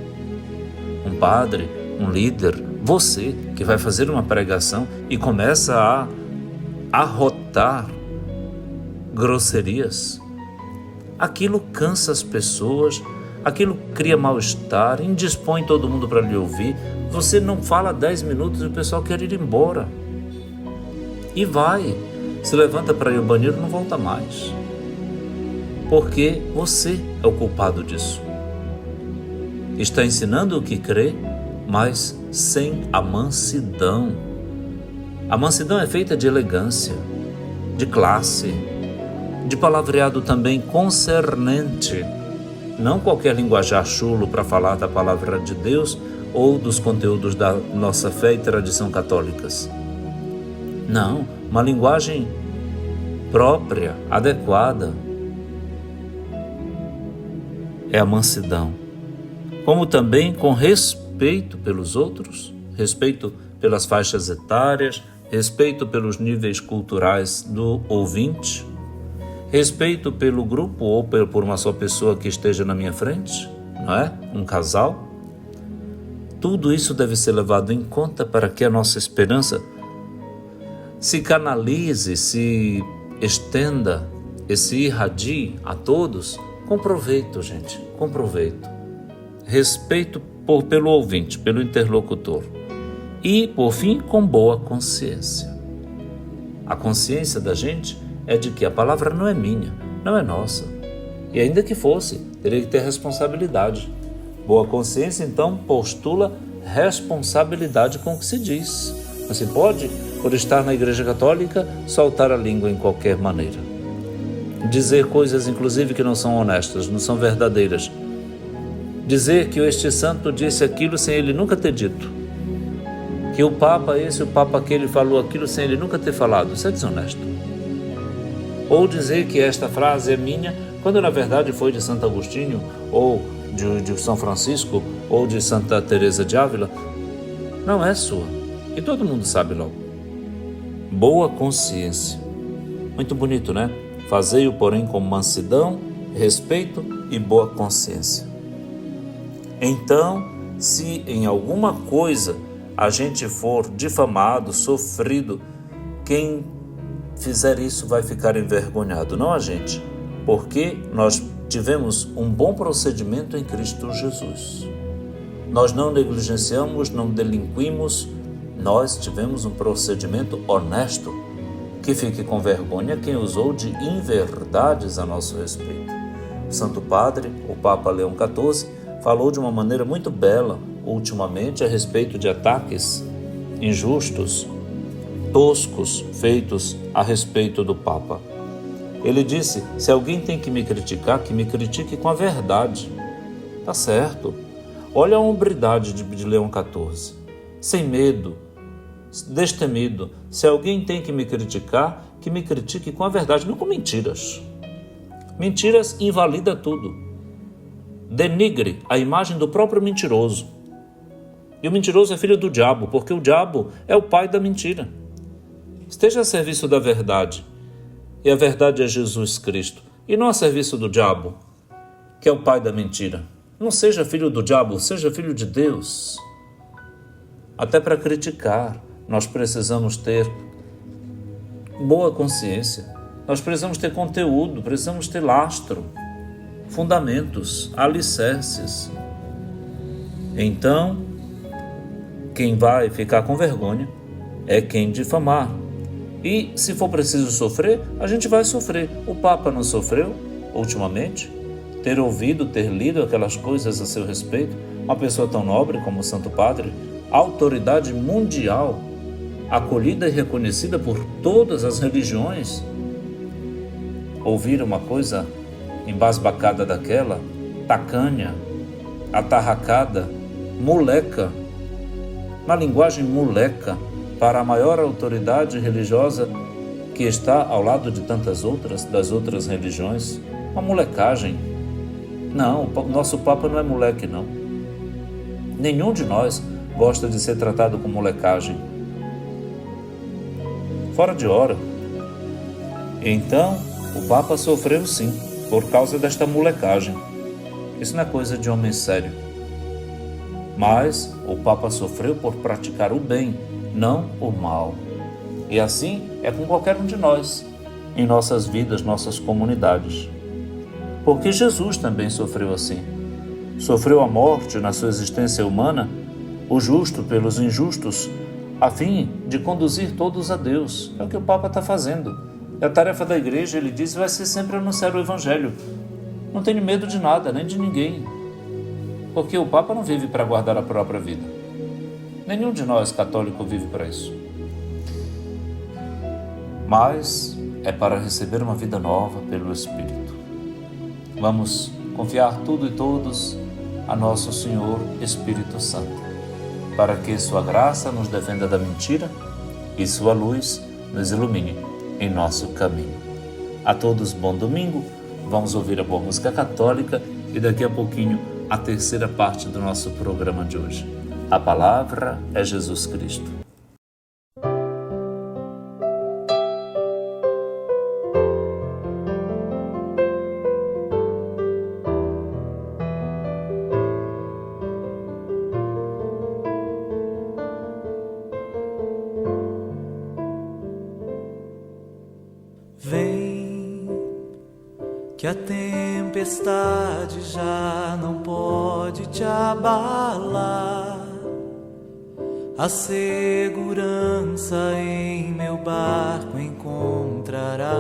Speaker 1: Um padre, um líder, você que vai fazer uma pregação e começa a arrotar grosserias, aquilo cansa as pessoas, aquilo cria mal-estar, indispõe todo mundo para lhe ouvir. Você não fala 10 minutos e o pessoal quer ir embora. E vai, se levanta para ir ao banheiro e não volta mais. Porque você é o culpado disso. Está ensinando o que crê, mas sem a mansidão. A mansidão é feita de elegância, de classe, de palavreado também concernente. Não qualquer linguajar chulo para falar da palavra de Deus ou dos conteúdos da nossa fé e tradição católicas. Não, uma linguagem própria, adequada. É a mansidão. Como também com respeito pelos outros, respeito pelas faixas etárias, respeito pelos níveis culturais do ouvinte, respeito pelo grupo ou por uma só pessoa que esteja na minha frente, não é? Um casal. Tudo isso deve ser levado em conta para que a nossa esperança se canalize, se estenda e se irradie a todos com proveito, gente, com proveito. Respeito pelo ouvinte, pelo interlocutor. E, por fim, com boa consciência. A consciência da gente é de que a palavra não é minha, não é nossa. E ainda que fosse, teria que ter responsabilidade. Boa consciência, então, postula responsabilidade com o que se diz. Não se pode, por estar na Igreja Católica, soltar a língua em qualquer maneira. Dizer coisas, inclusive, que não são honestas, não são verdadeiras. Dizer que este santo disse aquilo sem ele nunca ter dito. Que o Papa esse, o Papa aquele falou aquilo sem ele nunca ter falado. Isso é desonesto. Ou dizer que esta frase é minha, quando na verdade foi de Santo Agostinho, ou de São Francisco, ou de Santa Teresa de Ávila, não é sua. E todo mundo sabe logo. Boa consciência. Muito bonito, né? Fazei-o, porém, com mansidão, respeito e boa consciência. Então, se em alguma coisa a gente for difamado, sofrido, quem fizer isso vai ficar envergonhado, não a gente, porque nós tivemos um bom procedimento em Cristo Jesus. Nós não negligenciamos, não delinquimos, nós tivemos um procedimento honesto. Que fique com vergonha quem usou de inverdades a nosso respeito. O Santo Padre, o Papa Leão XIV, falou de uma maneira muito bela, ultimamente, a respeito de ataques injustos, toscos, feitos a respeito do Papa. Ele disse, se alguém tem que me criticar, que me critique com a verdade. Tá certo. Olha a hombridade de Leão XIV. Sem medo, destemido. Se alguém tem que me criticar, que me critique com a verdade, não com mentiras. Mentiras invalida tudo. Denigre a imagem do próprio mentiroso. E o mentiroso é filho do diabo, porque o diabo é o pai da mentira. Esteja a serviço da verdade. E a verdade é Jesus Cristo. E não a serviço do diabo, que é o pai da mentira. Não seja filho do diabo, seja filho de Deus. Até para criticar, nós precisamos ter boa consciência. Nós precisamos ter conteúdo, precisamos ter lastro, fundamentos, alicerces. Então, quem vai ficar com vergonha é quem difamar. E se for preciso sofrer, a gente vai sofrer. O Papa não sofreu ultimamente? Ter ouvido, ter lido aquelas coisas a seu respeito? Uma pessoa tão nobre como o Santo Padre, autoridade mundial, acolhida e reconhecida por todas as religiões, ouvir uma coisa embasbacada daquela, tacanha, atarracada, moleca, uma linguagem moleca para a maior autoridade religiosa que está ao lado de tantas outras, das outras religiões, uma molecagem. Não, o nosso Papa não é moleque, não. Nenhum de nós gosta de ser tratado com molecagem. Fora de hora. Então, o Papa sofreu sim, por causa desta molecagem. Isso não é coisa de homem sério. Mas o Papa sofreu por praticar o bem, não o mal. E assim é com qualquer um de nós, em nossas vidas, nossas comunidades. Porque Jesus também sofreu assim. Sofreu a morte na sua existência humana, o justo pelos injustos, a fim de conduzir todos a Deus. É o que o Papa está fazendo. E a tarefa da igreja, ele diz, vai ser sempre anunciar o Evangelho. Não tenho medo de nada, nem de ninguém. Porque o Papa não vive para guardar a própria vida. Nenhum de nós católicos vive para isso. Mas é para receber uma vida nova pelo Espírito. Vamos confiar tudo e todos a nosso Senhor Espírito Santo, para que sua graça nos defenda da mentira e sua luz nos ilumine em nosso caminho. A todos, bom domingo. Vamos ouvir a boa música católica e daqui a pouquinho a terceira parte do nosso programa de hoje. A palavra é Jesus Cristo.
Speaker 2: Vem, que a tempestade já não pode te abalar. A segurança em meu barco encontrarás.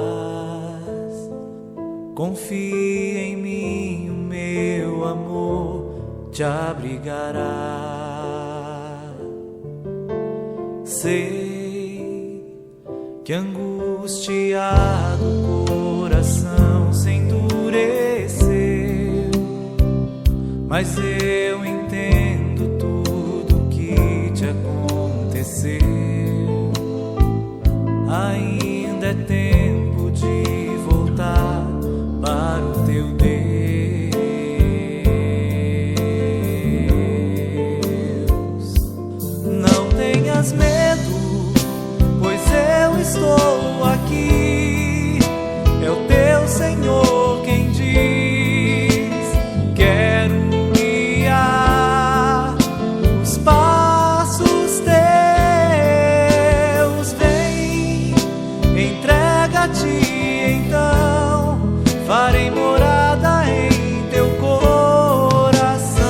Speaker 2: Confia em mim, o meu amor te abrigará. Sei que angustiado o coração se endureceu, mas eu entendo tudo que te aconteceu. Ainda é tempo de voltar para o teu Deus. Não tenhas medo, pois eu estou aqui. É o teu Senhor quem diz: quero guiar os passos teus. Vem, entrega-te então, farei morada em teu coração.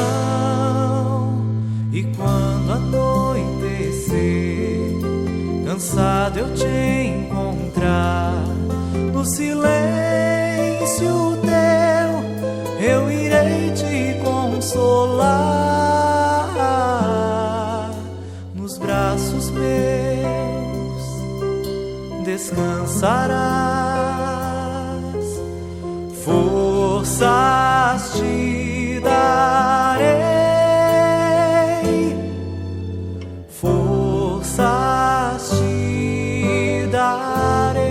Speaker 2: E quando anoitecer, cansado eu te encontrar, no silêncio teu eu irei te consolar. Nos braços meus descansarás. Forças te darei, forças te darei.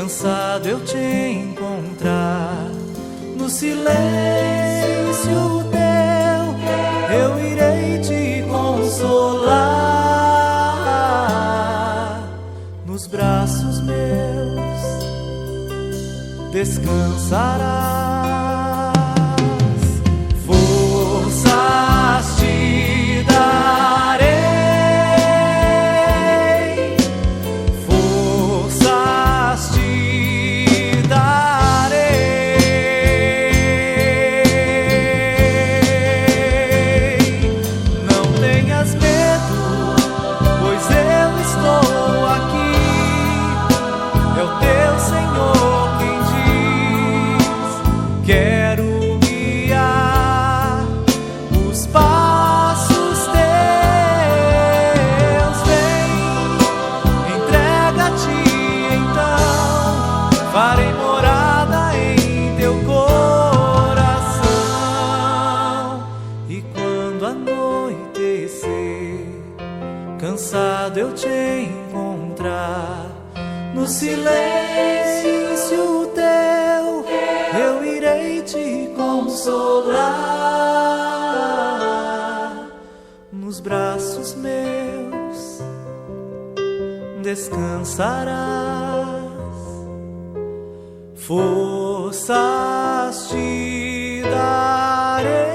Speaker 2: cansado eu te encontrar. No silêncio teu eu irei te consolar. Nos braços meus descansarás. Forças te darei, forças te darei. Não tenhas medo, pois eu estou aqui. É o teu Senhor quem diz: quero guiar os passos teus. Vem, entrega-te então, farei morada em teu coração. E quando anoitecer, cansado eu te encontrar, no silêncio teu eu irei te consolar. Nos braços meus descansarás. Forças te darei,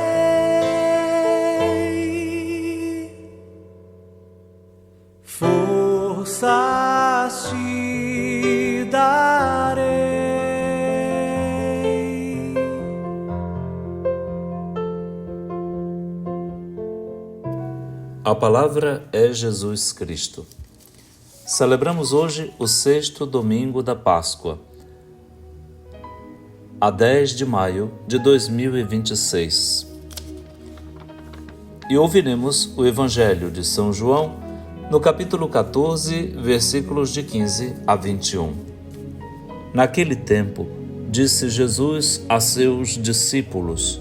Speaker 2: forças te darei.
Speaker 1: A palavra é Jesus Cristo. Celebramos hoje o 6º domingo da Páscoa, a 10 de maio de 2026. E ouviremos o Evangelho de São João, no capítulo 14, versículos de 15 a 21. Naquele tempo, disse Jesus a seus discípulos: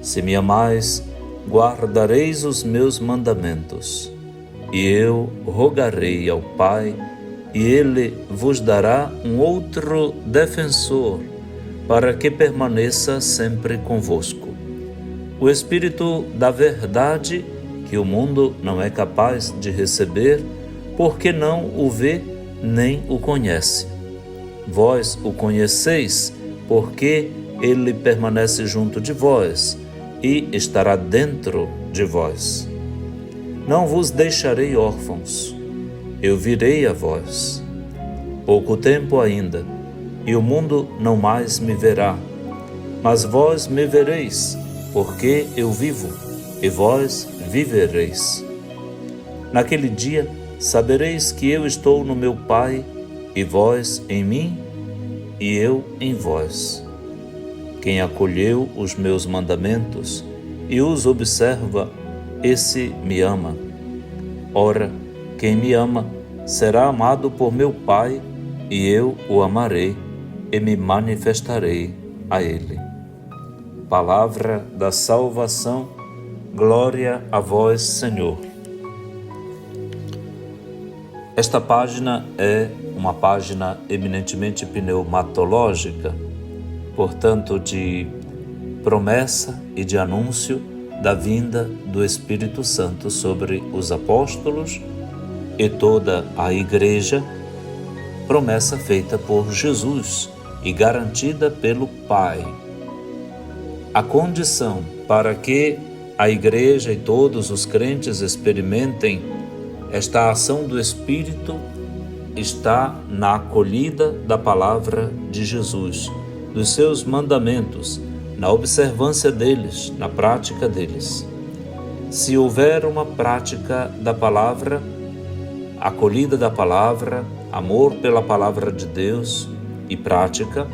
Speaker 1: Se me amais, guardareis os meus mandamentos. E eu rogarei ao Pai, e Ele vos dará um outro defensor, para que permaneça sempre convosco. O Espírito da verdade, que o mundo não é capaz de receber, porque não o vê nem o conhece. Vós o conheceis, porque ele permanece junto de vós e estará dentro de vós. Não vos deixarei órfãos, eu virei a vós. Pouco tempo ainda, e o mundo não mais me verá, mas vós me vereis, porque eu vivo, e vós vivereis. Naquele dia sabereis que eu estou no meu Pai, e vós em mim, e eu em vós. Quem acolheu os meus mandamentos e os observa, esse me ama. Ora, quem me ama será amado por meu Pai, e eu o amarei e me manifestarei a ele. Palavra da salvação, glória a vós, Senhor. Esta página é uma página eminentemente pneumatológica, portanto de promessa e de anúncio da vinda do Espírito Santo sobre os apóstolos e toda a Igreja, promessa feita por Jesus e garantida pelo Pai. A condição para que a Igreja e todos os crentes experimentem esta ação do Espírito está na acolhida da palavra de Jesus, dos seus mandamentos, na observância deles, na prática deles. Se houver uma prática da palavra, acolhida da palavra, amor pela palavra de Deus e prática,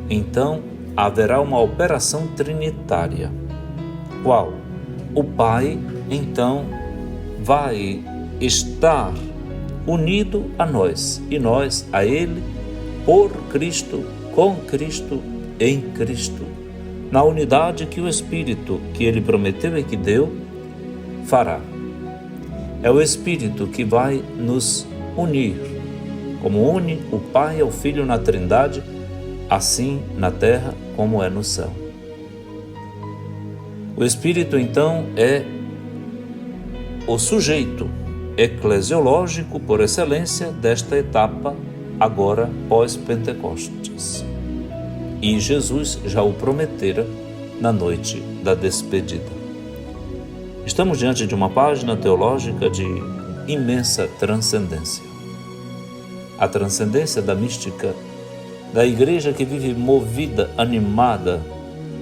Speaker 1: então haverá uma operação trinitária. Qual? O Pai, então, vai estar unido a nós e nós a Ele, por Cristo, com Cristo, em Cristo, na unidade que o Espírito que Ele prometeu e que deu, fará. É o Espírito que vai nos unir como une o Pai e o Filho na Trindade, assim na terra como é no céu. O Espírito, então, é o sujeito eclesiológico por excelência desta etapa agora pós-Pentecostes. E Jesus já o prometera na noite da despedida. Estamos diante de uma página teológica de imensa transcendência. A transcendência da mística da igreja que vive movida, animada,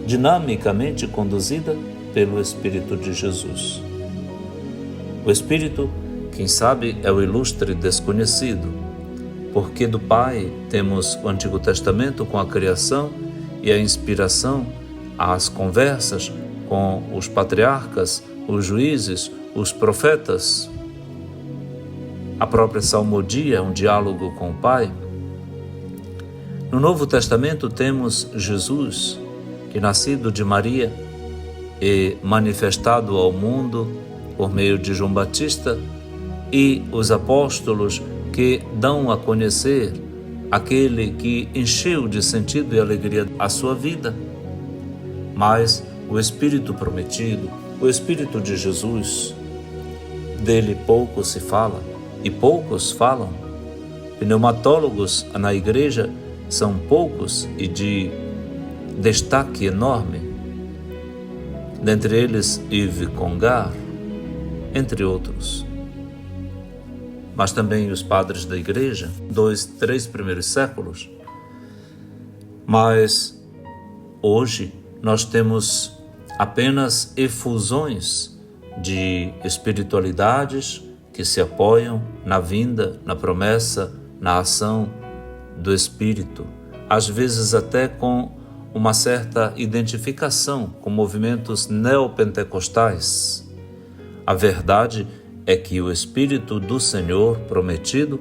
Speaker 1: dinamicamente conduzida pelo Espírito de Jesus. O Espírito, quem sabe, é o ilustre desconhecido, porque do Pai temos o Antigo Testamento com a criação e a inspiração, as conversas com os patriarcas, os juízes, os profetas. A própria salmodia, um diálogo com o Pai. No Novo Testamento temos Jesus, que nascido de Maria e manifestado ao mundo por meio de João Batista, e os apóstolos que dão a conhecer aquele que encheu de sentido e alegria a sua vida. Mas o Espírito prometido, o Espírito de Jesus, dele pouco se fala e poucos falam. Pneumatólogos na igreja são poucos e de destaque enorme. Dentre eles, Yves Congar, entre outros. Mas também os padres da igreja, 2-3 primeiros séculos. Mas hoje nós temos apenas efusões de espiritualidades que se apoiam na vinda, na promessa, na ação do Espírito, às vezes até com uma certa identificação com movimentos neopentecostais. A verdade é que o Espírito do Senhor prometido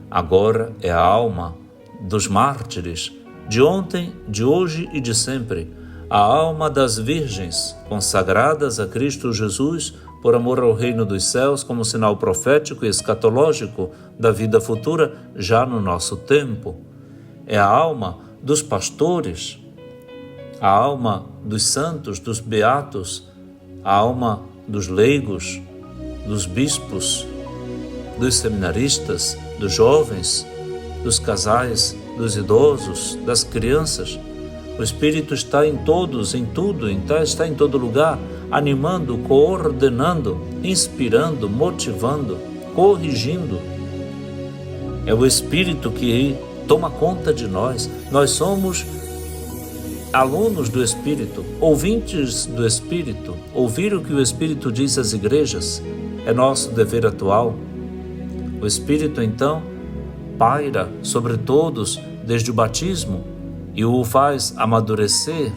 Speaker 1: agora é a alma dos mártires de ontem, de hoje e de sempre, a alma das virgens consagradas a Cristo Jesus por amor ao reino dos céus como sinal profético e escatológico da vida futura já no nosso tempo. É a alma dos pastores, a alma dos santos, dos beatos, a alma dos leigos, dos bispos, dos seminaristas, dos jovens, dos casais, dos idosos, das crianças. O Espírito está em todos, em tudo, está em todo lugar, animando, coordenando, inspirando, motivando, corrigindo. É o Espírito que toma conta de nós. Nós somos alunos do Espírito, ouvintes do Espírito. Ouvir o que o Espírito diz às igrejas é nosso dever atual. O Espírito, então, paira sobre todos desde o batismo e o faz amadurecer,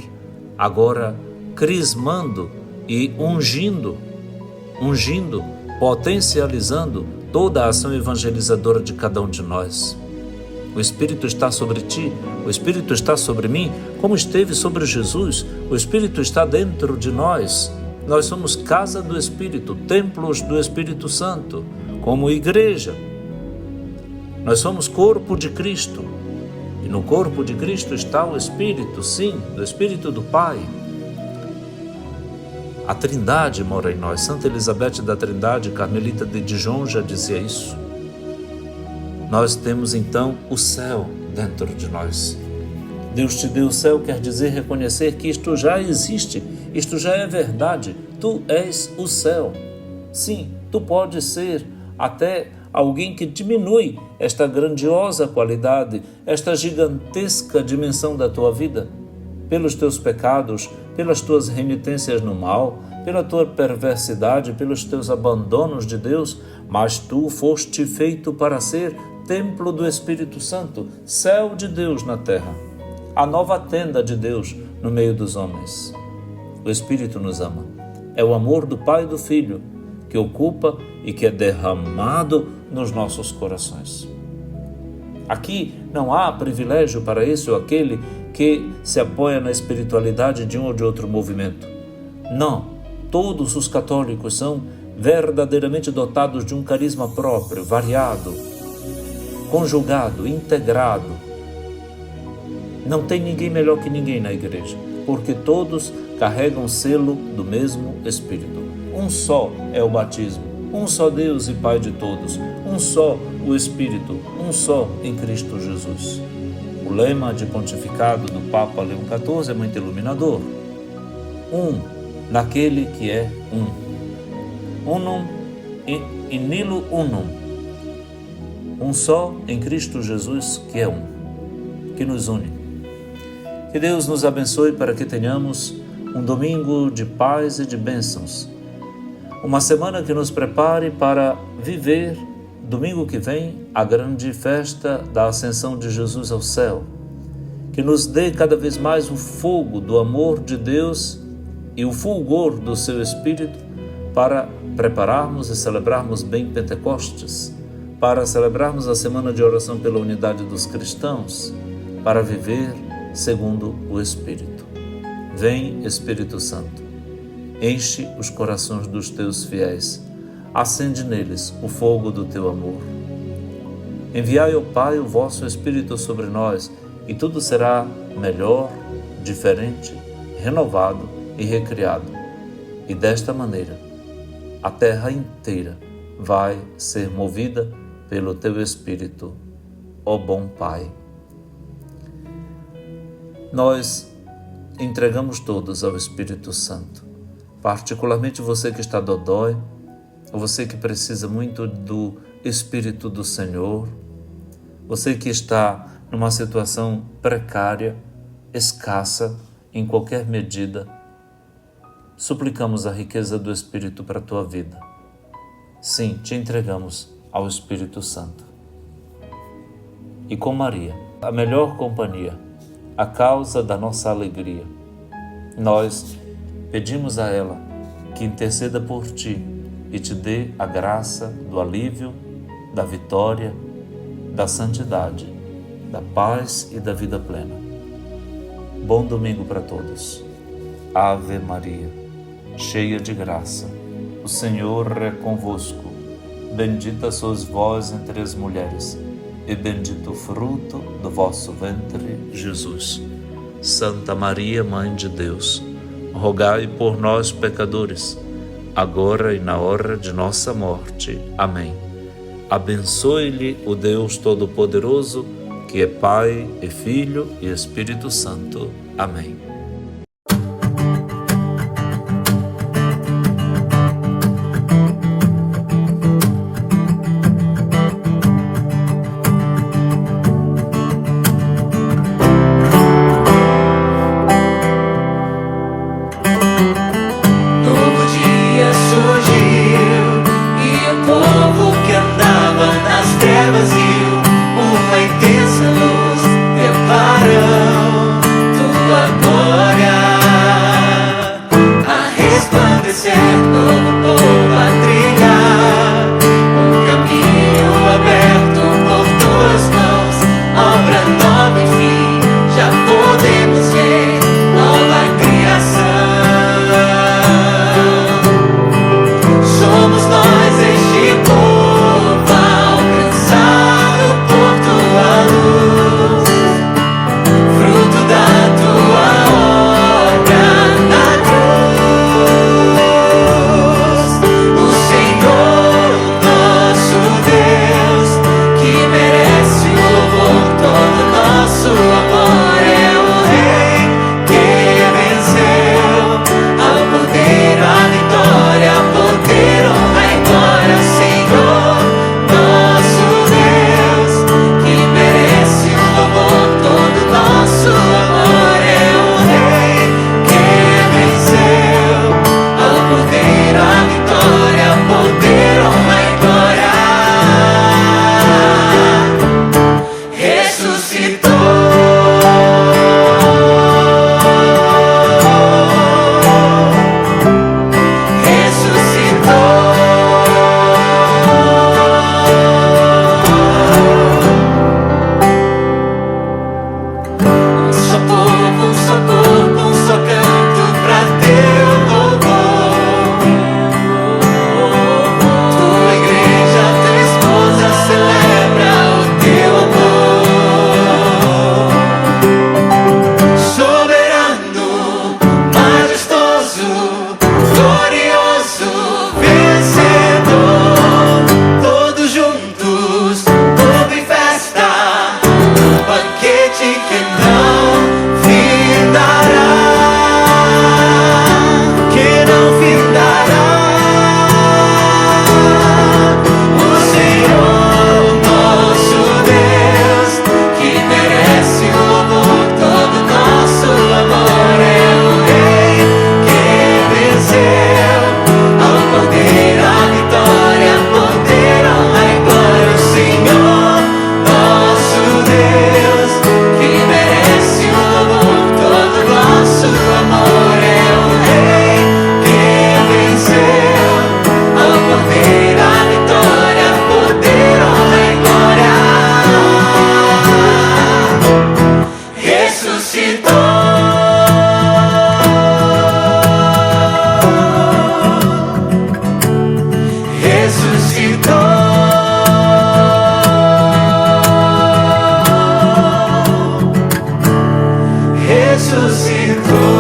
Speaker 1: agora crismando e ungindo, potencializando toda a ação evangelizadora de cada um de nós. O Espírito está sobre ti, o Espírito está sobre mim, como esteve sobre Jesus. O Espírito está dentro de nós. Nós somos casa do Espírito, templos do Espírito Santo, como igreja. Nós somos corpo de Cristo. E no corpo de Cristo está o Espírito, sim, do Espírito do Pai. A Trindade mora em nós. Santa Elizabeth da Trindade, Carmelita de Dijon, já dizia isso. Nós temos então o céu dentro de nós. Deus te deu o céu quer dizer reconhecer que isto já existe, isto já é verdade. Tu és o céu. Sim, tu podes ser até alguém que diminui esta grandiosa qualidade, esta gigantesca dimensão da tua vida, pelos teus pecados, pelas tuas renitências no mal, pela tua perversidade, pelos teus abandonos de Deus, mas tu foste feito para ser templo do Espírito Santo, céu de Deus na terra, a nova tenda de Deus no meio dos homens. O Espírito nos ama. É o amor do Pai e do Filho que ocupa e que é derramado nos nossos corações. Aqui não há privilégio para esse ou aquele que se apoia na espiritualidade de um ou de outro movimento. Não, todos os católicos são verdadeiramente dotados de um carisma próprio, variado. conjugado, integrado. Não tem ninguém melhor que ninguém na igreja, porque todos carregam o selo do mesmo Espírito. Um só é o batismo, um só Deus e Pai de todos, um só o Espírito, um só em Cristo Jesus. O lema de pontificado do Papa Leão XIV é muito iluminador. Um naquele que é um. Unum in nihilo unum. Um só em Cristo Jesus que é um, que nos une. Que Deus nos abençoe para que tenhamos um domingo de paz e de bênçãos. Uma semana que nos prepare para viver, domingo que vem, a grande festa da ascensão de Jesus ao céu. Que nos dê cada vez mais o fogo do amor de Deus e o fulgor do seu Espírito para prepararmos e celebrarmos bem Pentecostes, para celebrarmos a semana de oração pela unidade dos cristãos, para viver segundo o Espírito. Vem, Espírito Santo, enche os corações dos teus fiéis, acende neles o fogo do teu amor. Enviai, ó Pai, o vosso Espírito sobre nós, e tudo será melhor, diferente, renovado e recriado. E desta maneira, a terra inteira vai ser movida pelo teu Espírito, ó bom Pai. Nós entregamos todos ao Espírito Santo, particularmente você que está dodói, você que precisa muito do Espírito do Senhor, você que está numa situação precária, escassa em qualquer medida. Suplicamos a riqueza do Espírito para a tua vida. Sim, te entregamos ao Espírito Santo. E com Maria, a melhor companhia, a causa da nossa alegria, nós pedimos a ela que interceda por ti e te dê a graça do alívio, da vitória, da santidade, da paz e da vida plena. Bom domingo para todos. Ave Maria, cheia de graça, o Senhor é convosco. Bendita sois vós entre as mulheres, e bendito o fruto do vosso ventre, Jesus. Santa Maria, Mãe de Deus, rogai por nós, pecadores, agora e na hora de nossa morte. Amém. Abençoe-lhe o Deus Todo-Poderoso, que é Pai e Filho e Espírito Santo. Amém.
Speaker 2: Uma intensa luz preparou tua glória. ressuscitou.